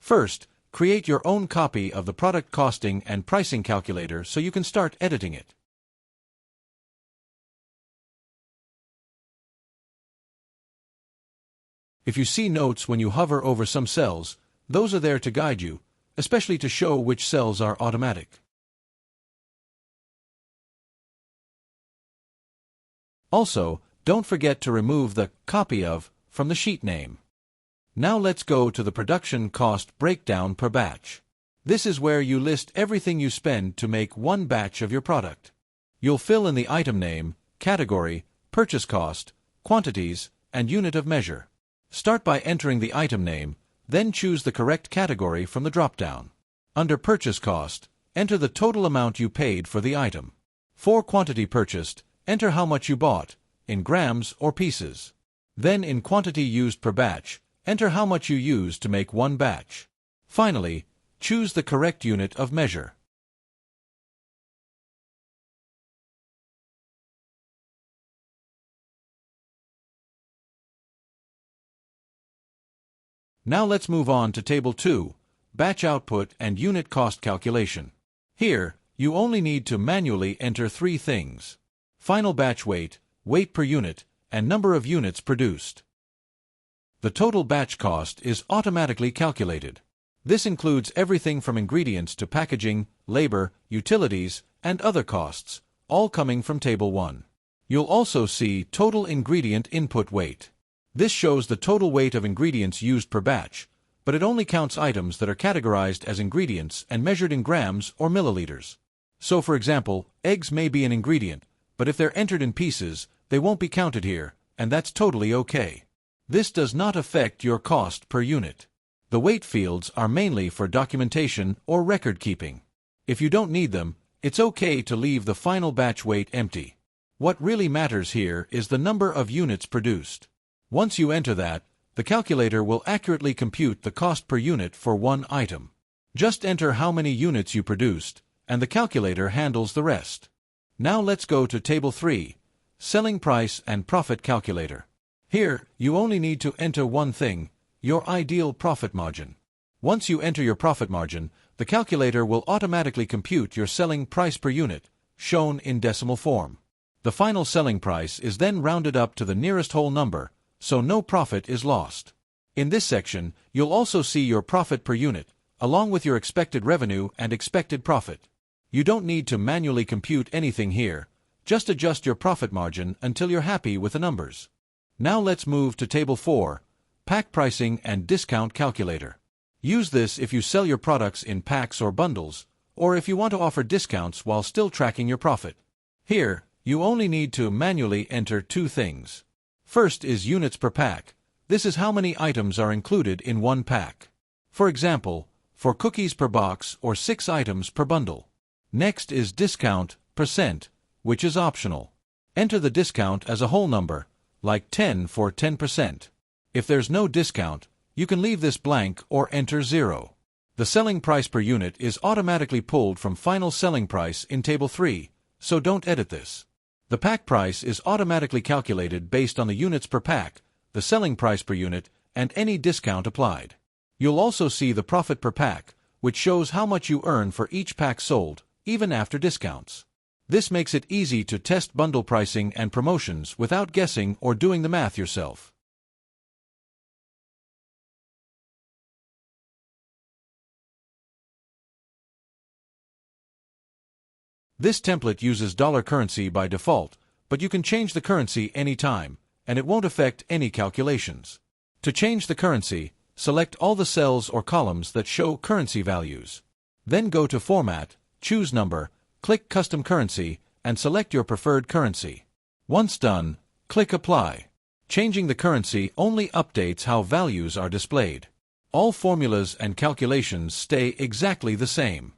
First, create your own copy of the product costing and pricing calculator so you can start editing it. If you see notes when you hover over some cells, those are there to guide you, especially to show which cells are automatic. Also, don't forget to remove the "copy of" from the sheet name. Now let's go to the production cost breakdown per batch. This is where you list everything you spend to make one batch of your product. You'll fill in the item name, category, purchase cost, quantities, and unit of measure. Start by entering the item name, then choose the correct category from the drop-down. Under purchase cost, enter the total amount you paid for the item. For quantity purchased, enter how much you bought, in grams or pieces. Then in quantity used per batch, enter how much you used to make one batch. Finally, choose the correct unit of measure. Now let's move on to Table 2, Batch Output and Unit Cost Calculation. Here, you only need to manually enter three things: final batch weight, weight per unit, and number of units produced. The total batch cost is automatically calculated. This includes everything from ingredients to packaging, labor, utilities, and other costs, all coming from Table 1. You'll also see Total Ingredient Input Weight. This shows the total weight of ingredients used per batch, but it only counts items that are categorized as ingredients and measured in grams or milliliters. So for example, eggs may be an ingredient, but if they're entered in pieces, they won't be counted here, and that's totally okay. This does not affect your cost per unit. The weight fields are mainly for documentation or record keeping. If you don't need them, it's okay to leave the final batch weight empty. What really matters here is the number of units produced. Once you enter that, the calculator will accurately compute the cost per unit for one item. Just enter how many units you produced, and the calculator handles the rest. Now let's go to Table 3, Selling Price and Profit Calculator. Here, you only need to enter one thing: your ideal profit margin. Once you enter your profit margin, the calculator will automatically compute your selling price per unit, shown in decimal form. The final selling price is then rounded up to the nearest whole number, so no profit is lost. In this section, you'll also see your profit per unit, along with your expected revenue and expected profit. You don't need to manually compute anything here, just adjust your profit margin until you're happy with the numbers. Now let's move to Table 4, Pack Pricing and Discount Calculator. Use this if you sell your products in packs or bundles, or if you want to offer discounts while still tracking your profit. Here, you only need to manually enter two things. First is units per pack. This is how many items are included in one pack. For example, for cookies per box or 6 items per bundle. Next is discount, %, which is optional. Enter the discount as a whole number, like 10 for 10%. If there's no discount, you can leave this blank or enter 0. The selling price per unit is automatically pulled from final selling price in Table 3, so don't edit this. The pack price is automatically calculated based on the units per pack, the selling price per unit, and any discount applied. You'll also see the profit per pack, which shows how much you earn for each pack sold, even after discounts. This makes it easy to test bundle pricing and promotions without guessing or doing the math yourself. This template uses dollar currency by default, but you can change the currency anytime, and it won't affect any calculations. To change the currency, select all the cells or columns that show currency values. Then go to Format, choose Number, click Custom Currency, and select your preferred currency. Once done, click Apply. Changing the currency only updates how values are displayed. All formulas and calculations stay exactly the same.